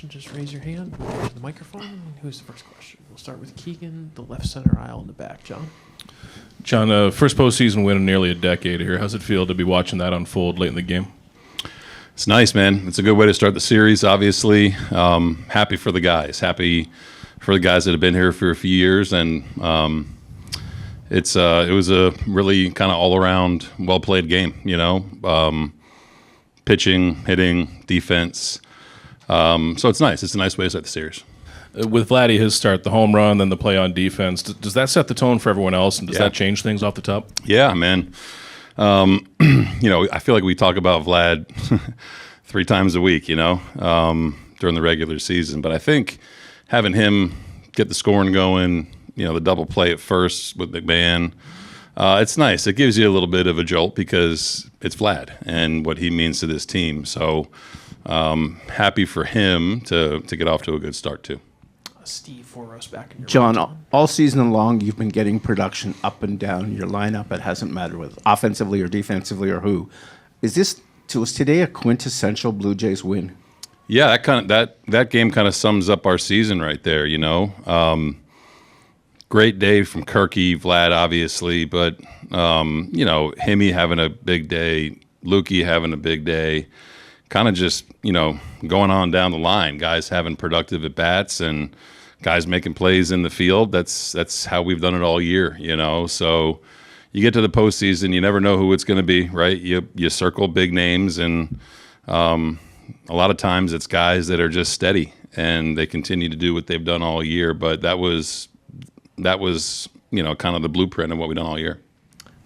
question, just raise your hand. We'll go to the microphone. Who's the first question? We'll start with Keegan, the left center aisle in the back. John? John, first postseason win in nearly a decade here. How's it feel to be watching that unfold late in the game? It's nice, man. It's a good way to start the series, obviously. Happy for the guys. Happy for the guys that have been here for a few years. And it was a really kind of all-around, well-played game, you know. Pitching, hitting, defense. So it's nice. It's a nice way to start the series. With Vladdy, his start, the home run, then the play on defense, does that set the tone for everyone else, and does that change things off the top? Yeah, man. You know, I feel like we talk about Vlad 3 times a week, you know, during the regular season. But I think having him get the scoring going, you know, the double play at first with McMahon, it's nice. It gives you a little bit of a jolt because it's Vlad and what he means to this team. So happy for him to get off to a good start, too. Steve, 4 rows back in your John, all season long, you've been getting production up and down your lineup. It hasn't mattered with offensively or defensively or who. Was today a quintessential Blue Jays win? Yeah, that game kind of sums up our season right there, you know. Great day from Kirky, Vlad, obviously, but, you know, Hemi having a big day, Lukey having a big day, kind of just, you know, going on down the line, guys having productive at-bats and guys making plays in the field. That's how we've done it all year, you know. So you get to the postseason, you never know who it's going to be, right? You circle big names, and a lot of times it's guys that are just steady, and they continue to do what they've done all year. But that was you know, kind of the blueprint of what we've done all year.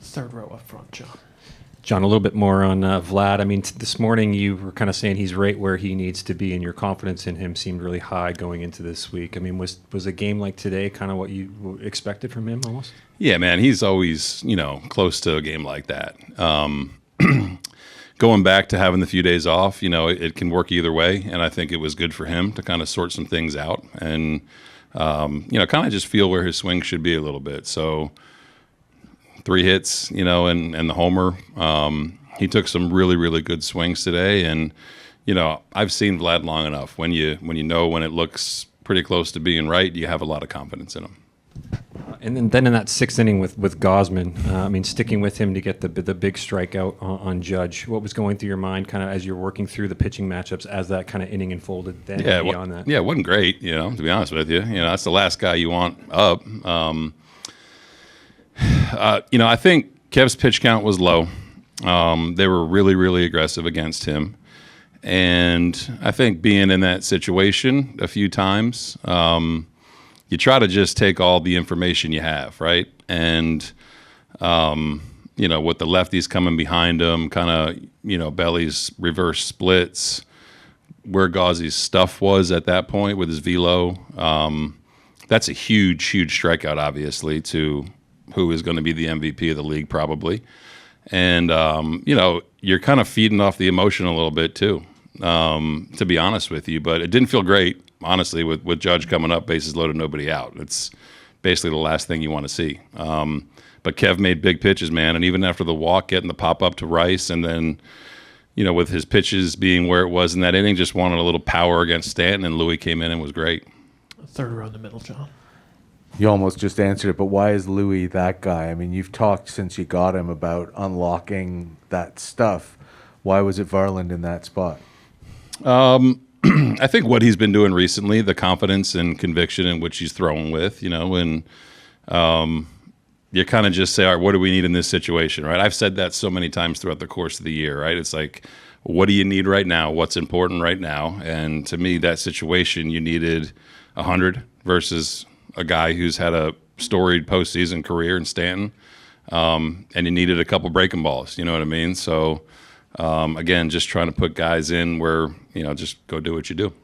3rd row up front, John. John, a little bit more on Vlad. I mean, this morning you were kind of saying he's right where he needs to be, and your confidence in him seemed really high going into this week. I mean, was a game like today kind of what you expected from him almost? Yeah, man, he's always, you know, close to a game like that. Going back to having the few days off, you know, it can work either way, and I think it was good for him to kind of sort some things out and, you know, kind of just feel where his swing should be a little bit. So 3 hits, you know, and the homer. He took some really, really good swings today, and you know, I've seen Vlad long enough. When you know when it looks pretty close to being right, you have a lot of confidence in him. And then in that 6th inning with Gausman, I mean, sticking with him to get the big strikeout on Judge. What was going through your mind, kind of as you're working through the pitching matchups as that kind of inning unfolded? Then beyond that, yeah, it wasn't great. You know, to be honest with you, you know, that's the last guy you want up. You know, I think Kev's pitch count was low. They were really, really aggressive against him. And I think being in that situation a few times, you try to just take all the information you have, right? And, you know, with the lefties coming behind him, kind of, you know, Belly's reverse splits, where Gauzy's stuff was at that point with his velo, that's a huge, huge strikeout, obviously, to who is going to be the MVP of the league probably. And, you know, you're kind of feeding off the emotion a little bit too, to be honest with you. But it didn't feel great, honestly, with Judge coming up, bases loaded, nobody out. It's basically the last thing you want to see. But Kev made big pitches, man. And even after the walk, getting the pop-up to Rice, and then, you know, with his pitches being where it was in that inning, just wanted a little power against Stanton, and Louis came in and was great. 3rd row in the middle, John. You almost just answered it, but why is Louis that guy? I mean, you've talked since you got him about unlocking that stuff. Why was it Varland in that spot? I think what he's been doing recently, the confidence and conviction in which he's throwing with, you know, and you kind of just say, all right, what do we need in this situation, right? I've said that so many times throughout the course of the year, right? It's like, what do you need right now? What's important right now? And to me, that situation, you needed 100 versus a guy who's had a storied postseason career in Stanton, and you needed a couple breaking balls. You know what I mean? So, again, just trying to put guys in where, you know, just go do what you do.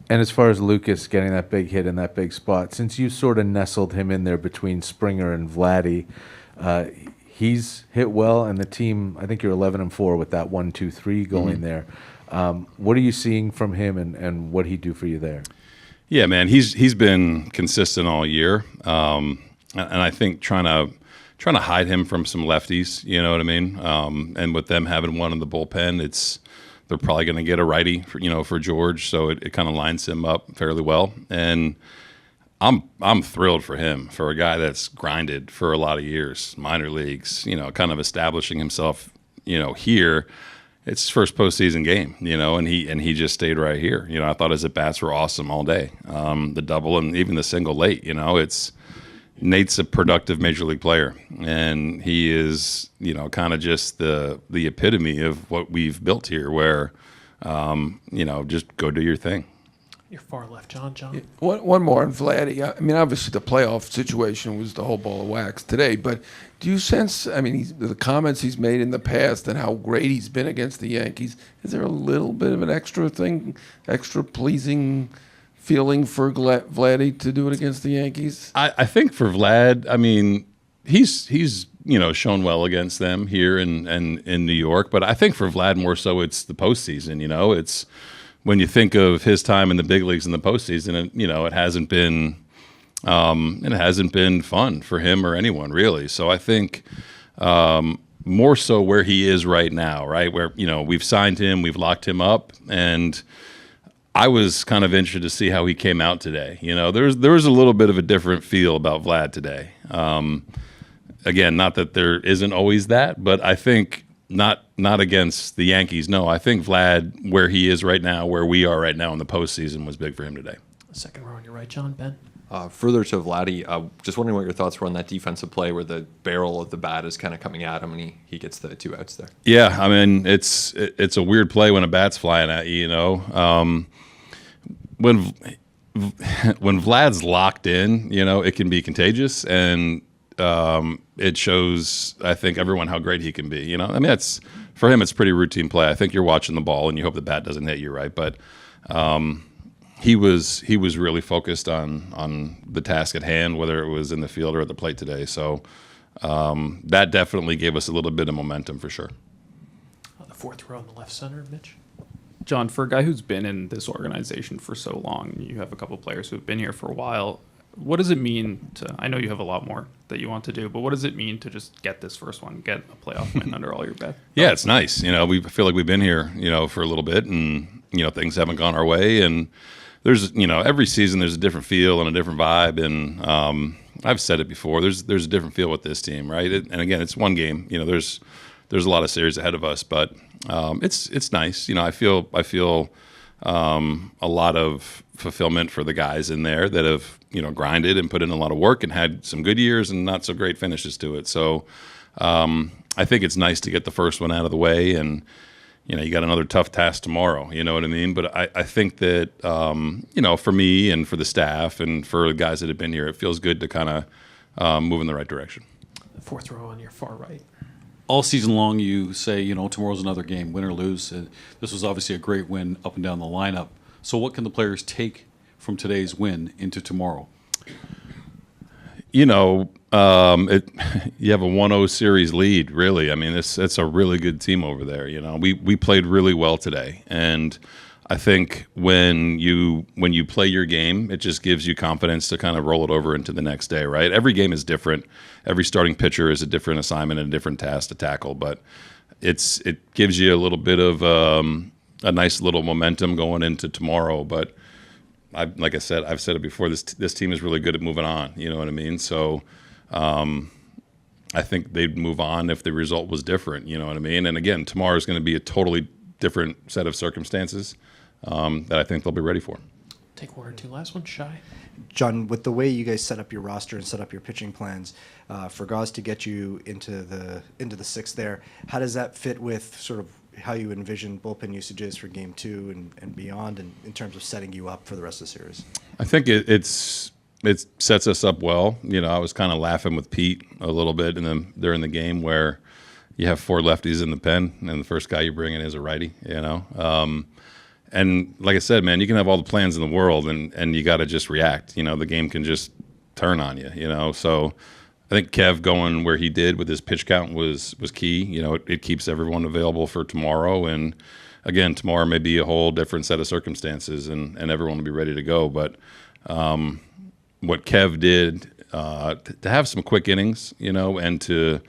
And as far as Lucas getting that big hit in that big spot, since you sort of nestled him in there between Springer and Vladdy, he's hit well, and the team, I think you're 11-4 with that 1-2-3 going there. What are you seeing from him, and what he do for you there? Yeah, man, he's been consistent all year, and I think trying to hide him from some lefties, you know what I mean? And with them having one in the bullpen, they're probably going to get a righty for George, so it kind of lines him up fairly well. And I'm thrilled for him, for a guy that's grinded for a lot of years, minor leagues, kind of establishing himself, here. It's his first postseason game, and he just stayed right here. I thought his at bats were awesome all day. The double and even the single late, Nate's a productive major league player, and he is, kind of just the epitome of what we've built here, where, just go do your thing. Your far left, John. One more on Vladdy. I mean, obviously the playoff situation was the whole ball of wax today, but do you sense, the comments he's made in the past and how great he's been against the Yankees, is there a little bit of an extra pleasing feeling for Vladdy to do it against the Yankees? I think for Vlad, he's shown well against them here in New York, but I think for Vlad more so it's the postseason. It's when you think of his time in the big leagues in the postseason, it hasn't been fun for him or anyone really. So I think more so where he is right now, right where we've signed him, we've locked him up, and I was kind of interested to see how he came out today. There was a little bit of a different feel about Vlad today. Again, not that there isn't always that, but I think not against the Yankees. No, I think Vlad, where he is right now, where we are right now in the postseason, was big for him today. Second row on your right, John. Ben. Further to Vladdy, just wondering what your thoughts were on that defensive play where the barrel of the bat is kind of coming at him and he gets the 2 outs there. Yeah, it's a weird play when a bat's flying at you. When Vlad's locked in, it can be contagious, and it shows, I think, everyone how great he can be. That's for him. It's pretty routine play. I think you're watching the ball and you hope the bat doesn't hit you, right? But he was really focused on the task at hand, whether it was in the field or at the plate today. So that definitely gave us a little bit of momentum for sure. The fourth row on the left center, Mitch. John, for a guy who's been in this organization for so long, you have a couple of players who have been here for a while. What does it mean to, I know you have a lot more that you want to do, but what does it mean to just get this first one, get a playoff win under all your belt? Yeah, it's nice. We feel like we've been here, for a little bit, and, things haven't gone our way. And there's, every season there's a different feel and a different vibe. And I've said it before, there's a different feel with this team, right? And again, it's one game. There's a lot of series ahead of us, but it's nice. I feel a lot of fulfillment for the guys in there that have grinded and put in a lot of work and had some good years and not so great finishes to it. So I think it's nice to get the first one out of the way, and you got another tough task tomorrow. You know what I mean? But I think that for me and for the staff and for the guys that have been here, it feels good to kind of move in the right direction. The fourth row on your far right. All season long, you say, tomorrow's another game, win or lose. This was obviously a great win up and down the lineup. So what can the players take from today's win into tomorrow? You have a 1-0 series lead, really. It's a really good team over there. We played really well today, and I think when you play your game, it just gives you confidence to kind of roll it over into the next day, right? Every game is different. Every starting pitcher is a different assignment and a different task to tackle, but it gives you a little bit of a nice little momentum going into tomorrow. But like I said, I've said it before, this team is really good at moving on. You know what I mean? So I think they'd move on if the result was different. You know what I mean? And again, tomorrow is going to be a totally different set of circumstances that I think they'll be ready for. Take one or two last one, Shy. John, with the way you guys set up your roster and set up your pitching plans, for Gauss to get you into the sixth there, how does that fit with sort of how you envision bullpen usages for Game 2 and beyond, and in terms of setting you up for the rest of the series? I think it sets us up well. I was kind of laughing with Pete a little bit during the game where you have 4 lefties in the pen, and the first guy you bring in is a righty. And like I said, man, you can have all the plans in the world, and you got to just react. The game can just turn on you. So I think Kev going where he did with his pitch count was key. It keeps everyone available for tomorrow. And again, tomorrow may be a whole different set of circumstances, and everyone will be ready to go. But what Kev did to have some quick innings, and to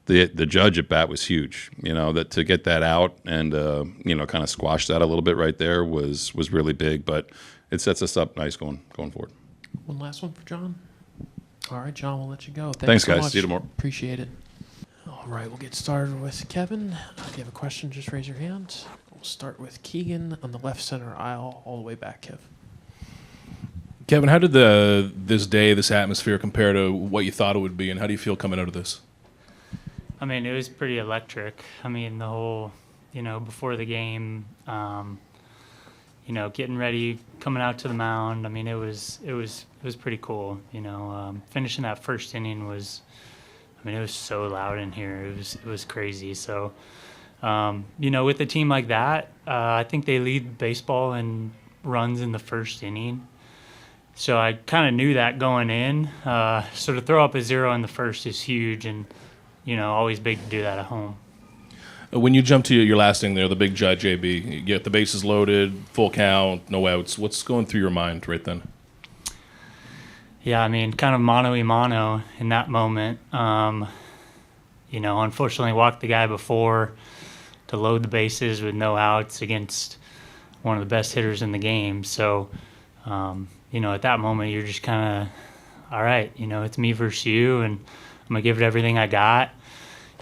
the judge at bat was huge. That to get that out and kind of squash that a little bit right there was really big. But it sets us up nice going forward. One last one for John. All right, John, we'll let you go. Thanks, so guys. much. See you tomorrow. Appreciate it. All right, we'll get started with Kevin. If you have a question, just raise your hand. We'll start with Keegan on the left center aisle, all the way back, Kev. Kevin, how did this atmosphere compare to what you thought it would be, and how do you feel coming out of this? I mean, it was pretty electric. I mean, the whole, before the game, getting ready, coming out to the mound. I mean, it was pretty cool. Finishing that first inning was, it was so loud in here. It was crazy. So, with a team like that, I think they lead baseball in runs in the first inning. So I kind of knew that going in. So to throw up a 0 in the first is huge, and always big to do that at home. When you jump to your last inning there, the big judge, AB, you get the bases loaded, full count, no outs. What's going through your mind right then? Yeah, kind of mano-a-mano in that moment. Unfortunately walked the guy before to load the bases with no outs against one of the best hitters in the game. So, at that moment, you're just kind of, all right, it's me versus you, and I'm going to give it everything I got.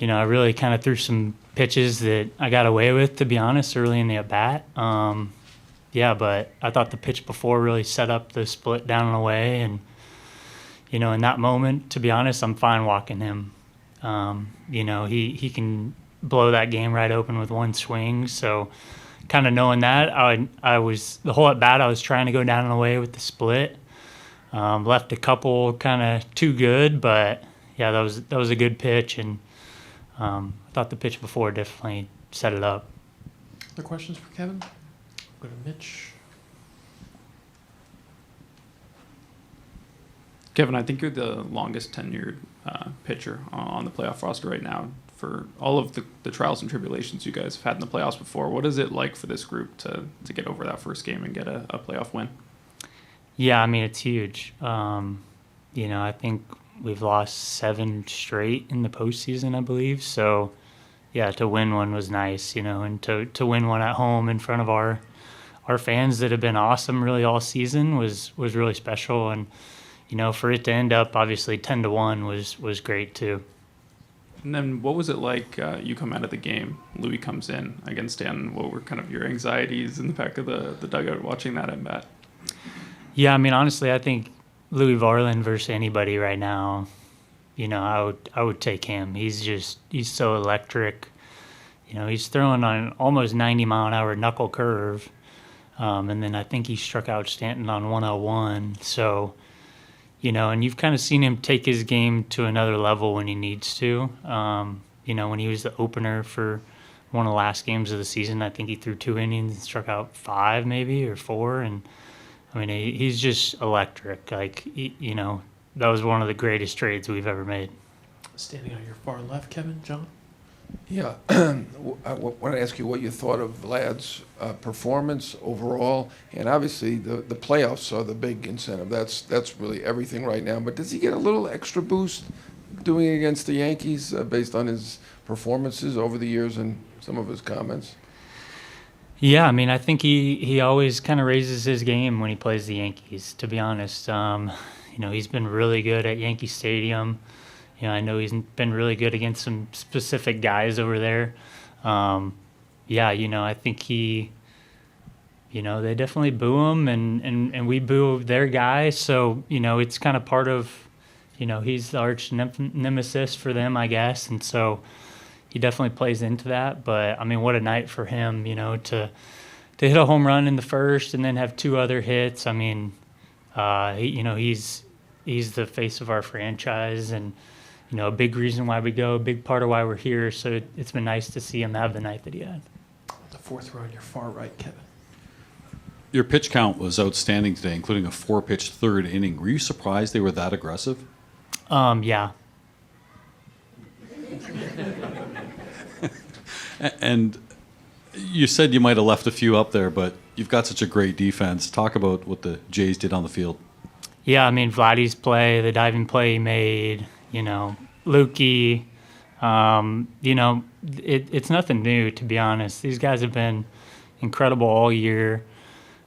I really kind of threw some pitches that I got away with, to be honest, early in the at-bat. But I thought the pitch before really set up the split down and away. And, in that moment, to be honest, I'm fine walking him. He can blow that game right open with one swing. So kind of knowing that, I was the whole at-bat, I was trying to go down and away with the split. Left a couple kind of too good, but, yeah, that was a good pitch. And I thought the pitch before definitely set it up. Other questions for Kevin? Go to Mitch. Kevin, I think you're the longest tenured pitcher on the playoff roster right now. For all of the trials and tribulations you guys have had in the playoffs before, what is it like for this group to get over that first game and get a playoff win? Yeah, it's huge. I think we've lost 7 straight in the postseason, I believe. So, yeah, to win one was nice, and to win one at home in front of our fans that have been awesome really all season was really special. And, for it to end up obviously 10-1 was great too. And then what was it like you come out of the game, Louis comes in against Stanton? What were kind of your anxieties in the back of the dugout watching that at bat? Yeah, honestly, I think Louis Varland versus anybody right now, I would take him. He's so electric. He's throwing on an almost 90-mile-an-hour knuckle curve. And then I think he struck out Stanton on 101. So, and you've kind of seen him take his game to another level when he needs to. When he was the opener for one of the last games of the season, I think he threw 2 innings and struck out 5 maybe or 4. And, he's just electric. Like, that was one of the greatest trades we've ever made. Standing on your far left, Kevin, John. Yeah, I want to ask you what you thought of Vlad's performance overall, and obviously the playoffs are the big incentive. That's really everything right now. But does he get a little extra boost doing it against the Yankees based on his performances over the years and some of his comments? Yeah, I think he always kind of raises his game when he plays the Yankees, to be honest. He's been really good at Yankee Stadium. I know he's been really good against some specific guys over there. I think they definitely boo him, and we boo their guy. So, it's kind of part of, he's the arch nemesis for them, I guess. And so he definitely plays into that. But, what a night for him, to hit a home run in the first and then have 2 other hits. He's the face of our franchise, and a big reason why we go, a big part of why we're here. So it's been nice to see him have the night that he had. The fourth row on your far right, Kevin. Your pitch count was outstanding today, including a 4-pitch third inning. Were you surprised they were that aggressive? Yeah. And you said you might have left a few up there, but you've got such a great defense. Talk about what the Jays did on the field. Yeah, Vladdy's play, the diving play he made, Lukey, You know, it's nothing new, to be honest. These guys have been incredible all year.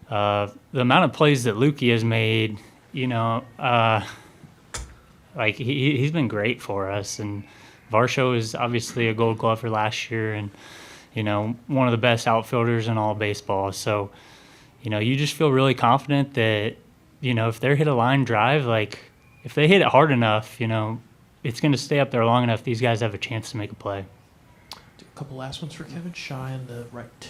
The amount of plays that Lukey has made, you know, like he's been great for us. And Varsho is obviously a Gold Glover last year, and you know, one of the best outfielders in all baseball. So, you know, you just feel really confident that, you know, if they hit a line drive, like if they hit it hard enough, you know, it's going to stay up there long enough. These guys have a chance to make a play. Do a couple last ones for Kevin. Shy on the right.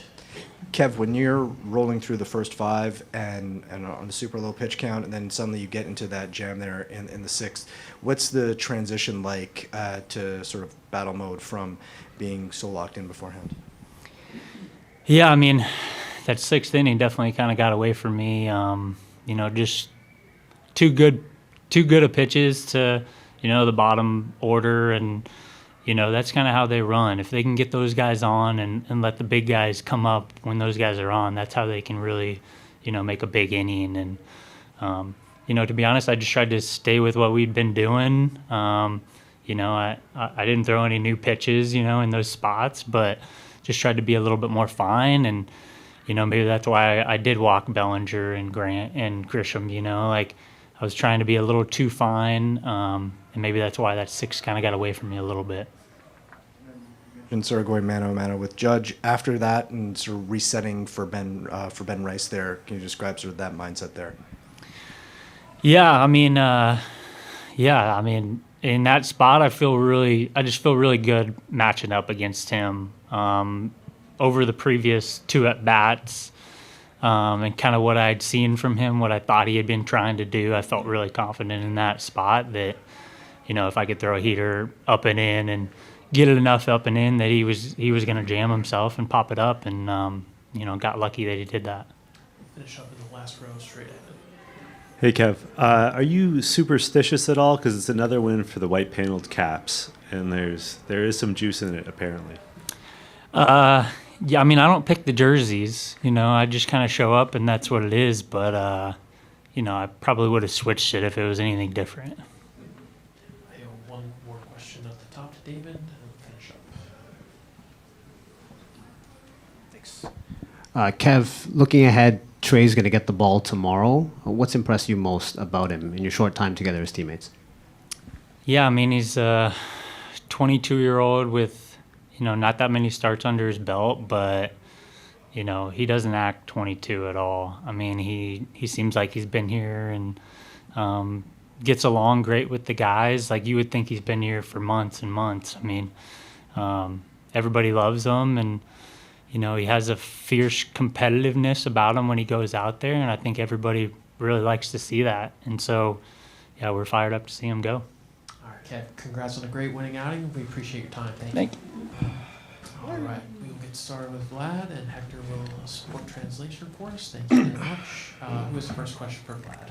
Kev, when you're rolling through the first five and on the super low pitch count, and then suddenly you get into that jam there in the sixth, what's the transition like to sort of battle mode from being so locked in beforehand? Yeah, I mean, that sixth inning definitely kind of got away from me. You know, just too good of pitches to, you know, the bottom order, and you know, that's kind of how they run. If they can get those guys on and let the big guys come up when those guys are on, that's how they can really, you know, make a big inning. And, you know, to be honest, I just tried to stay with what we'd been doing. You know, I didn't throw any new pitches, you know, in those spots, but just tried to be a little bit more fine. And, you know, maybe that's why I did walk Bellinger and Grant and Grisham, you know, like I was trying to be a little too fine. And maybe that's why that six kind of got away from me a little bit. And sort of going mano a mano with Judge after that, and sort of resetting for Ben Rice there. Can you describe sort of that mindset there? Yeah, I mean, in that spot, I just feel really good matching up against him. Over the previous two at bats, and kind of what I'd seen from him, what I thought he had been trying to do, I felt really confident in that spot that, you know, if I could throw a heater up and in and get it enough up and in that he was going to jam himself and pop it up, and you know, got lucky that he did that. Finish up in the last row straight ahead. Hey Kev, are you superstitious at all? Because it's another win for the white paneled caps, and there is some juice in it apparently. Yeah, I mean, I don't pick the jerseys. You know, I just kind of show up and that's what it is. But you know, I probably would have switched it if it was anything different. I have one more question at the top to David, and we'll finish up. Thanks. Kev, looking ahead, Trey's going to get the ball tomorrow. What's impressed you most about him in your short time together as teammates? Yeah, I mean, he's a 22-year-old with, you know, not that many starts under his belt, but, you know, he doesn't act 22 at all. I mean, he seems like he's been here and gets along great with the guys. Like, you would think he's been here for months and months. I mean, everybody loves him, and, you know, he has a fierce competitiveness about him when he goes out there, and I think everybody really likes to see that. And so, yeah, we're fired up to see him go. All right, Kev, congrats on a great winning outing. We appreciate your time. Thank you. All right, we will get started with Vlad, and Hector will support translation for us. Thank you very much. Who has the first question for Vlad?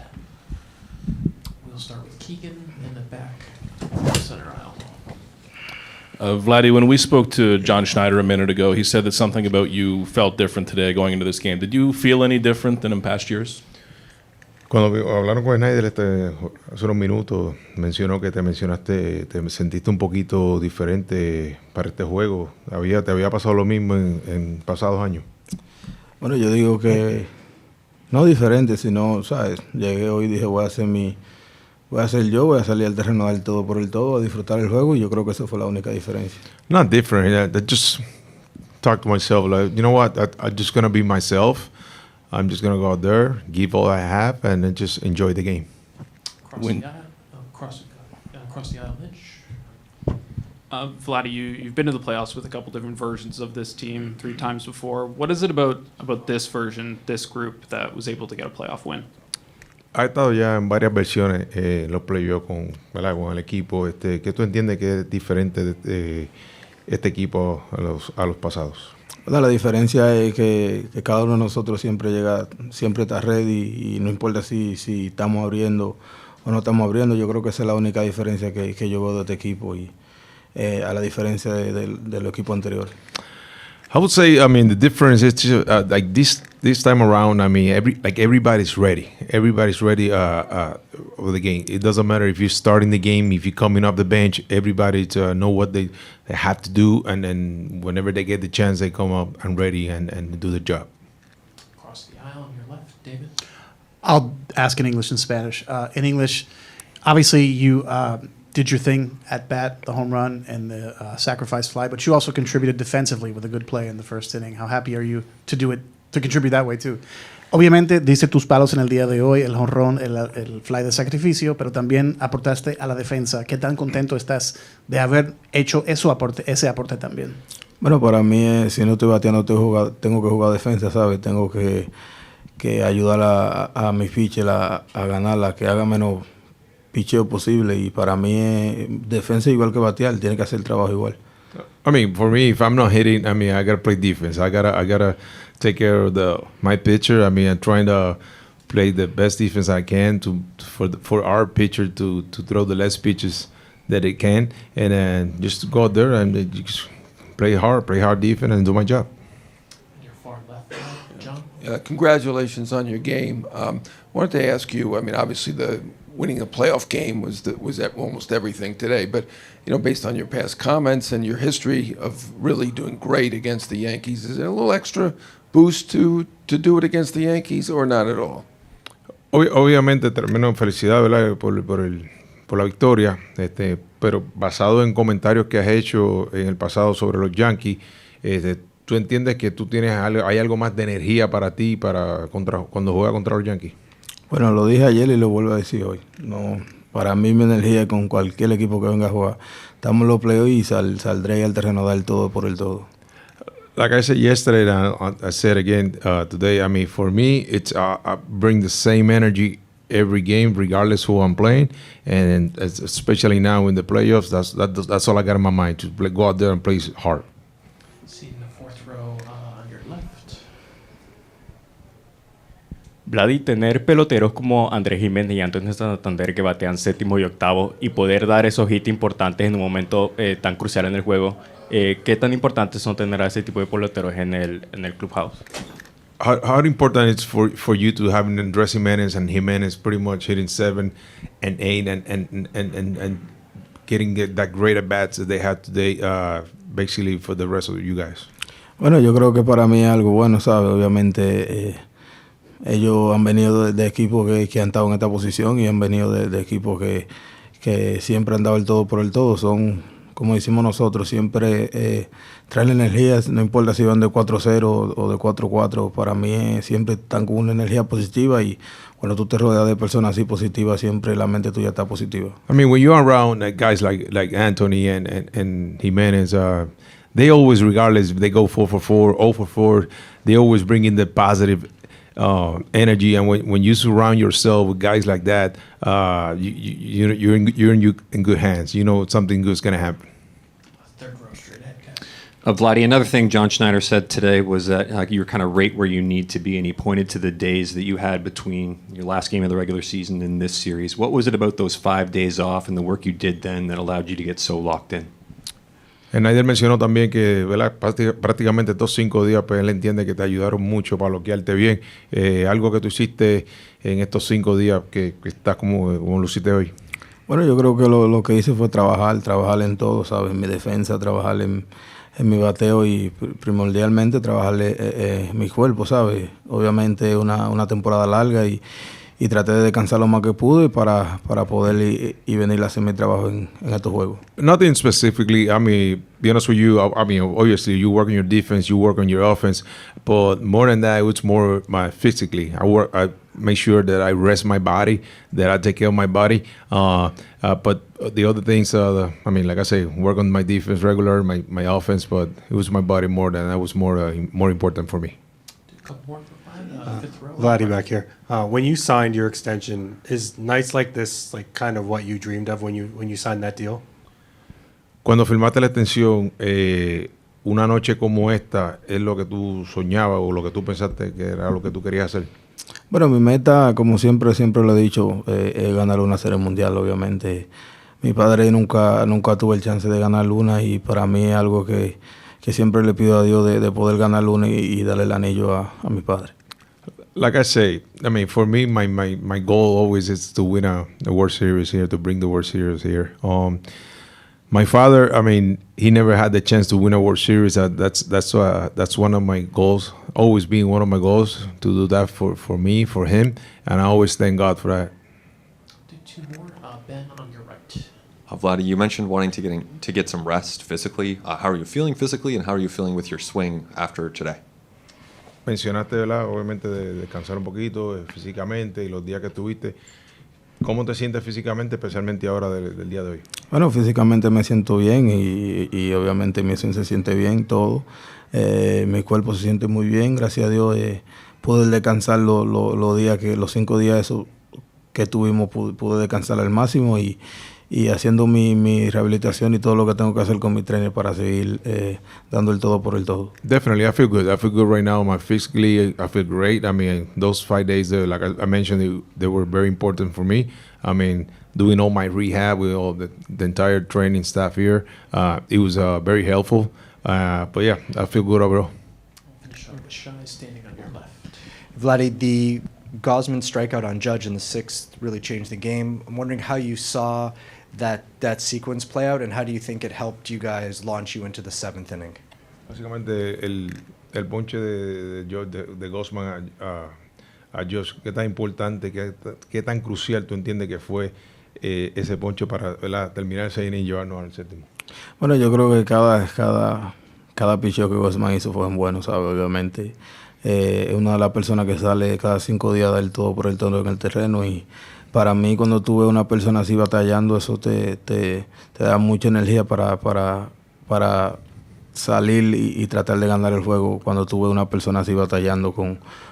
We'll start with Keegan in the back center aisle. Vladdy, when we spoke to John Schneider a minute ago, he said that something about you felt different today going into this game. Did you feel any different than in past years? Cuando hablaron con Schneider hace unos minutos, mencionó que te sentiste un poquito diferente para este juego. ¿Te había pasado lo mismo en pasados años? Bueno, yo digo que no diferente, sino, ¿sabes? Llegué hoy y dije, voy a salir al terreno del todo por el todo, a disfrutar el juego, y yo creo que esa fue la única diferencia. Not different. I just talked to myself, like, you know what? I'm just going to be myself. I'm just going to go out there, give all I have, and then just enjoy the game. Across the aisle, Mitch. Vladdy, you've been to the playoffs with a couple different versions of this team 3 times before. What is it about this version, this group, that was able to get a playoff win? Ha estado ya en varias versiones los playoffs con el equipo. ¿Qué tú entiendes que es diferente de este equipo a los pasados? La diferencia es que cada uno de nosotros siempre está ready, y no importa si estamos abriendo o no estamos abriendo. Yo creo que esa es la única diferencia que yo veo de este equipo, y a la diferencia del equipo anterior. I would say, I mean, the difference is just, like this time around. I mean, everybody's ready. everybody's ready for the game. It doesn't matter if you're starting the game, if you're coming off the bench, everybody know what they have to do, and then whenever they get the chance, they come up and ready and do the job. Across the aisle on your left, David. I'll ask in English and Spanish. In English, obviously you did your thing at bat, the home run and the sacrifice fly, but you also contributed defensively with a good play in the first inning. How happy are you to do it, to contribute that way too? Obviamente diste tus palos en el día de hoy, el jonrón, el fly de sacrificio, pero también aportaste a la defensa. ¿Qué tan contento estás de haber hecho ese aporte también? Bueno, para mí, si no estoy bateando, tengo que jugar defensa, ¿sabes? Tengo que ayudar a mis pitchers a ganarla, que haga menos picheo posible. Y para mí, defensa igual que batear, tiene que hacer el trabajo igual. I mean, for me, if I'm not hitting, I mean, I gotta play defense. I gotta take care of my pitcher. I mean, I'm trying to play the best defense I can for our pitcher to throw the less pitches that it can, and then just go out there and just play hard defense, and do my job. Your far left, John. Congratulations on your game. Wanted to ask you. I mean, obviously, winning a playoff game was almost everything today. But based on your past comments and your history of really doing great against the Yankees, is there a little extra boost to do it against the Yankees, or not at all? Obviamente, termino felicidad, ¿verdad? por la victoria, pero basado en comentarios que has hecho en el pasado sobre los Yankees, ¿tú entiendes que hay algo más de energía para ti cuando juegas contra los Yankees? Bueno, lo dije ayer y lo vuelvo a decir hoy. No, para mí mi energía con cualquier equipo que venga a jugar. Estamos en los playoffs y saldré al terreno a dar todo por el todo. Like I said yesterday, and I said again today, I mean, for me, it's I bring the same energy every game, regardless who I'm playing, and especially now in the playoffs, that's all I got in my mind, to go out there and play hard. See in the fourth row on your left. Vladi, tener peloteros como Andrés Jiménez y Antonio Santander que batean séptimo y octavo y poder dar esos hits importantes en un momento tan crucial en el juego, ¿qué tan importantes son tener a ese tipo de peloteros en el clubhouse? How important it's for you to have Andrés Jiménez and Jiménez pretty much hitting 7 and 8 and getting that great at bats that they had today, basically for the rest of you guys? Bueno, yo creo que para mí es algo bueno, ¿sabes? Obviamente ellos han venido de equipos que han estado en esta posición y han venido de equipos que siempre han dado el todo por el todo. Son, como decimos nosotros, siempre traen energía, no importa si van de 4-0 o de 4-4. Para mí siempre están con una energía positiva, y cuando tú te rodeas de personas así positivas, siempre la mente tuya está positiva. I mean, when you're around guys like Anthony and Jimenez, they always, regardless if they go 4-for-4, 0-for-4, they always bring in the positive energy, and when you surround yourself with guys like that, you're in good hands. You know something good's going to happen. Third row straight ahead, guys. Vladdy, another thing John Schneider said today was that you were kind of right where you need to be, and he pointed to the days that you had between your last game of the regular season and this series. What was it about those 5 days off and the work you did then that allowed you to get so locked in? Schneider mencionó también que, ¿verdad?, prácticamente estos 5 días, pues él entiende que te ayudaron mucho para bloquearte bien. Algo que tú hiciste en estos 5 días que estás como lo hiciste hoy. Bueno, yo creo que lo que hice fue trabajar en todo, ¿sabes? En mi defensa, trabajar en mi bateo y primordialmente trabajarle mi cuerpo, ¿sabes? Obviamente una temporada larga y traté de descansar lo más que pude para poder y venir a hacer mi trabajo en estos juegos. Nothing specifically. I mean, be honest with you, I mean, obviously you work on your defense, you work on your offense, but more than that, it's more physically. I make sure that I rest my body, that I take care of my body. But the other things, I mean, like I say, work on my defense regular, my offense, but it was my body more than that was more important for me. A couple more for fifth row. Vladdy back here. When you signed your extension, is nights like this like kind of what you dreamed of when you signed that deal? Cuando firmaste la extensión, una noche como esta, ¿es lo que tú soñabas o lo que tú pensaste que era lo que tú querías hacer? Bueno, mi meta, como siempre lo he dicho, es ganar una serie mundial, obviamente. Mi padre nunca tuvo el chance de ganar una, y para mí es algo que siempre le pido a Dios de poder ganar una y darle el anillo a mi padre. like I say, I mean, for me, my goal always is to win a World Series here, to bring the World Series here. My father, I mean, he never had the chance to win a World Series. That's one of my goals, always being one of my goals, to do that for me, for him, and I always thank God for that. Do two more. Ben, on your right. Vladdy, you mentioned wanting to get some rest physically. How are you feeling physically, and how are you feeling with your swing after today? Mencionaste, ¿verdad? Obviamente de descansar un poquito físicamente y los días que tuviste. ¿Cómo te sientes físicamente, especialmente ahora del día de hoy? Bueno, físicamente me siento bien y obviamente mi swing se siente bien, todo. Mi cuerpo se siente muy bien, gracias a Dios. Pude descansar los 5 días eso que tuvimos, pude descansar al máximo y haciendo mi rehabilitación y todo lo que tengo que hacer con mi trainer para seguir dando el todo por el todo. Definitely, I feel good. I feel good right now. Physically, I feel great. I mean, those 5 days, like I mentioned, they were very important for me. I mean, doing all my rehab with all the entire training staff here, it was very helpful. But yeah, I feel good overall. Finish up with Shai standing on your left. Vladdy, the Gausman strikeout on Judge in the 6th really changed the game. I'm wondering how you saw that sequence play out, and how do you think it helped you guys launch you into the 7th inning? Básicamente el ponche de Gausman a Josh, qué tan importante, qué tan crucial tú entiendes que fue ese ponche para, ¿verdad?, terminar ese inning y llevarnos al 7º. Bueno, yo creo que cada picheo que Gausman hizo fue bueno, ¿sabes? Obviamente. Es una de las personas que sale cada 5 días del todo por el todo en el terreno, y para mí cuando tú ves una persona así batallando, eso te da mucha energía para salir y tratar de ganar el juego cuando tú ves una persona así batallando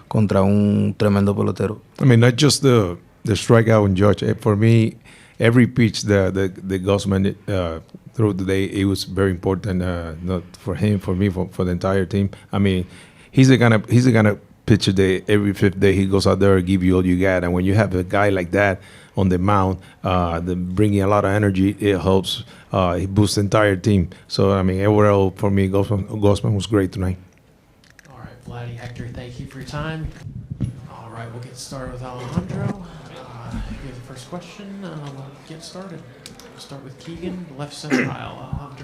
contra un tremendo pelotero. I mean, not just the strikeout on Judge. For me, every pitch the Gausman through the day, it was very important, not for him, for me, for the entire team. I mean, he's the kind of pitcher that every 5th day he goes out there and give you all you got. And when you have a guy like that on the mound, bringing a lot of energy, it helps. He boosts the entire team. So, I mean, overall, for me, Gausman was great tonight. All right, Vladdy, Hector, thank you for your time. All right, we'll get started with Alejandro. Here's the first question. We'll get started. We'll start with Keegan, left center aisle.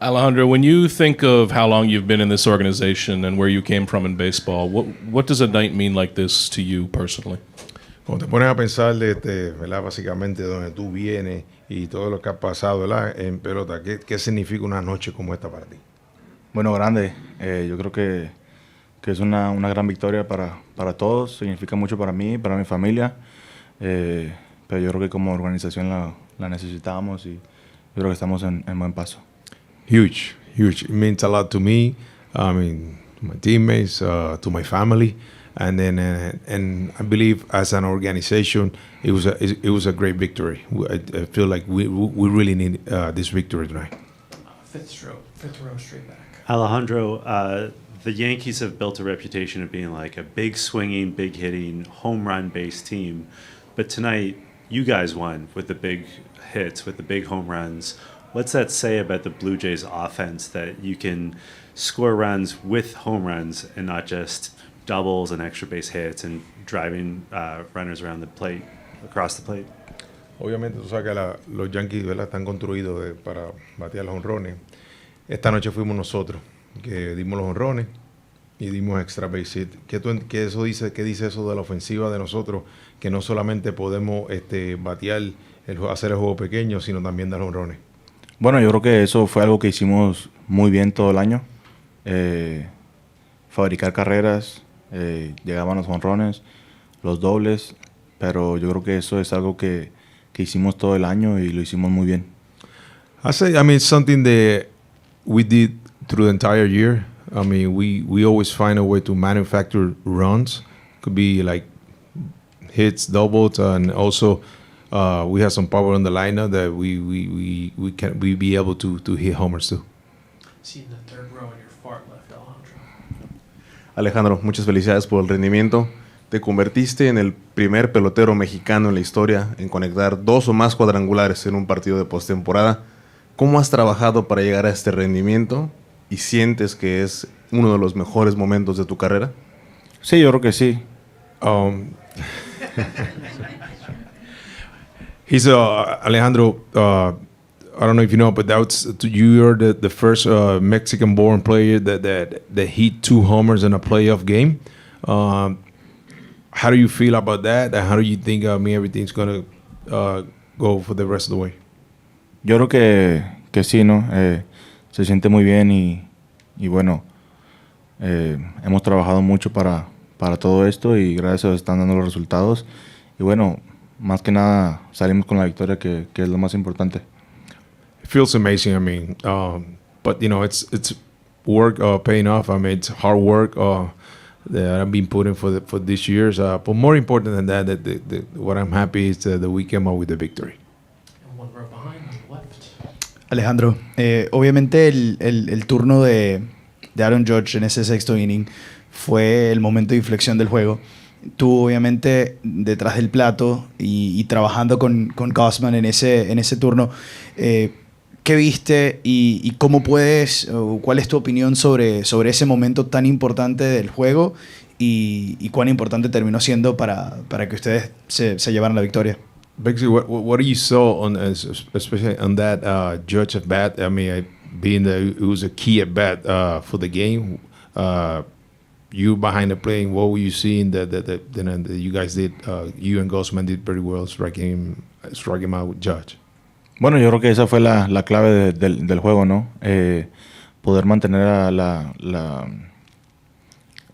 Alejandro, when you think of how long you've been in this organization and where you came from in baseball, what does a night mean like this to you personally? Cuando te pones a pensar, ¿verdad?, básicamente de donde tú vienes y todo lo que has pasado, ¿verdad?, en pelota, ¿qué significa una noche como esta para ti? Bueno, grande. Yo creo que es una gran victoria para todos. Significa mucho para mí, para mi familia. Pero yo creo que como organización la necesitamos y yo creo que estamos en buen paso. Huge. It means a lot to me, I mean, to my teammates, to my family, and then and I believe as an organization, it was a great victory. I feel like we really need this victory tonight. Fifth row straight back. Alejandro, the Yankees have built a reputation of being like a big swinging, big hitting, home run based team, but tonight you guys won with the big hits, with the big home runs. What's that say about the Blue Jays offense, that you can score runs with home runs and not just doubles and extra base hits and driving runners around the plate, across the plate? Obviamente tú sabes que los Yankees, ¿verdad?, están construidos para batear los honrones. Esta noche fuimos nosotros que dimos los honrones y dimos extra base hit. ¿Qué dice eso de la ofensiva de nosotros? Que no solamente podemos batear, hacer el juego pequeño, sino también dar honrones. Bueno, yo creo que eso fue algo que hicimos muy bien todo el año. Fabricar carreras, llegaban los jonrones, los dobles, pero yo creo que eso es algo que hicimos todo el año y lo hicimos muy bien. I mean, something that we did through the entire year. I mean, we always find a way to manufacture runs. Could be like hits, doubles, and also we have some power on the lineup that we can be able to hit homers too. See in the third row in your far left, Alejandro. Alejandro, muchas felicidades por el rendimiento. Te convertiste en el primer pelotero mexicano en la historia en conectar 2 o más cuadrangulares en un partido de postemporada. ¿Cómo has trabajado para llegar a este rendimiento y sientes que es uno de los mejores momentos de tu carrera? Sí, yo creo que sí. He's Alejandro. I don't know if you know, but you're the first Mexican-born player that hit 2 homers in a playoff game. How do you feel about that? And how do you think everything's gonna go for the rest of the way? Yo creo que sí, ¿no? Se siente muy bien y bueno, hemos trabajado mucho para todo esto y gracias a Dios están dando los resultados. Y bueno, más que nada salimos con la victoria que es lo más importante. It feels amazing. I mean, but you know, it's work paying off. I mean, it's hard work that I've been putting for these years. But more important than that, what I'm happy is that we came out with the victory. Alejandro, obviamente el turno de Aaron Judge en ese sexto inning fue el momento de inflexión del juego. Tú obviamente detrás del plato y trabajando con Gausman en ese turno, ¿qué viste y cómo puedes, o cuál es tu opinión sobre ese momento tan importante del juego y cuán importante terminó siendo para que ustedes se llevaran la victoria? Basically, what you saw on, especially on that Judge at bat? I mean, it was a key at bat for the game. You behind the plate, what were you seeing that you guys did? You and Gausman did very well, striking him out with Judge. Bueno, yo creo que esa fue la clave del juego, ¿no? Poder mantener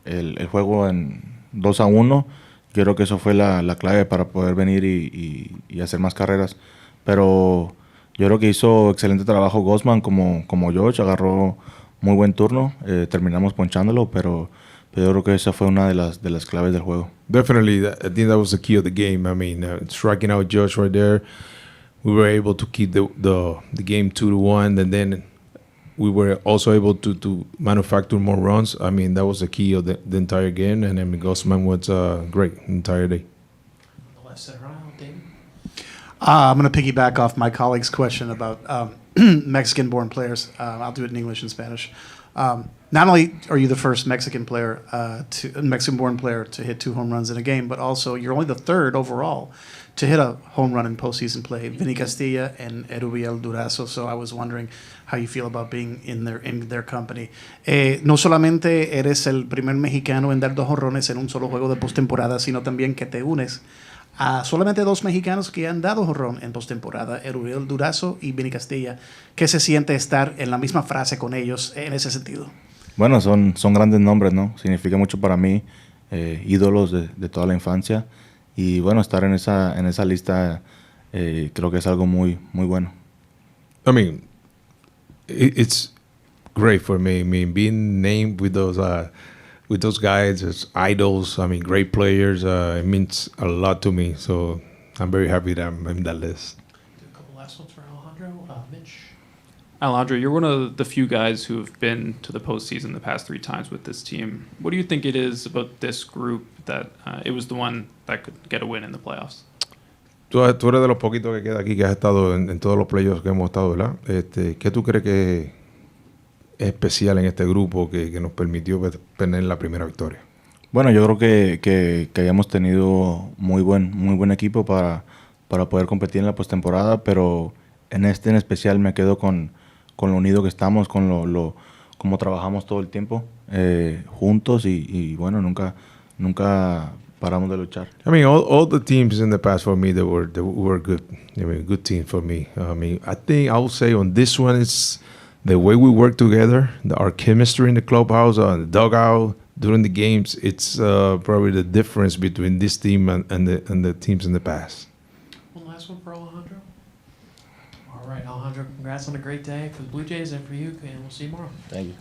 el juego en 2-1. Yo creo que eso fue la clave para poder venir y hacer más carreras. Pero yo creo que hizo excelente trabajo Gausman como George, agarró muy buen turno, terminamos ponchándolo, pero yo creo que esa fue una de las claves del juego. Definitely, I think that was the key of the game. I mean, striking out George right there, we were able to keep the game 2-1, and then we were also able to manufacture more runs. I mean, that was the key of the entire game, and then Gausman was great the entire day. The left center aisle, David. I'm going to piggyback off my colleague's question about Mexican-born players. I'll do it in English and Spanish. Not only are you the first Mexican-born player to hit 2 home runs in a game, but also you're only the 3rd overall to hit a home run in postseason play. Vinny Castilla and Erubiel Durazo. So I was wondering how you feel about being in their company. No solamente eres el primer mexicano en dar 2 jonrones en un solo juego de postemporada, sino también que te unes a solamente 2 mexicanos que han dado jonrón en postemporada, Erubiel Durazo y Vinny Castilla. ¿Qué se siente estar en la misma frase con ellos en ese sentido? Bueno, son grandes nombres, ¿no? Significa mucho para mí, ídolos de toda la infancia. Y bueno, estar en esa lista creo que es algo muy, muy bueno. I mean, it's great for me. I mean, being named with those guys as idols, I mean, great players, it means a lot to me. So I'm very happy that I'm in that list. Do a couple last ones for Alejandro. Mitch. Alejandro, you're one of the few guys who have been to the postseason the past 3 times with this team. What do you think it is about this group that it was the one that could get a win in the playoffs? Tú eres de los poquitos que queda aquí que has estado en todos los playoffs que hemos estado, ¿verdad? ¿Qué tú crees que es especial en este grupo que nos permitió tener la primera victoria? Bueno, yo creo que hayamos tenido muy buen equipo para poder competir en la postemporada, pero en especial me quedo con lo unido que estamos, con cómo trabajamos todo el tiempo juntos y bueno, nunca paramos de luchar. I mean, all the teams in the past for me, they were good. I mean, good team for me. I mean, I think I would say on this one, it's the way we work together, our chemistry in the clubhouse, the dugout, during the games. It's probably the difference between this team and the teams in the past. One last one for Alejandro. All right, Alejandro, congrats on a great day for the Blue Jays and for you, and we'll see you tomorrow. Thank you.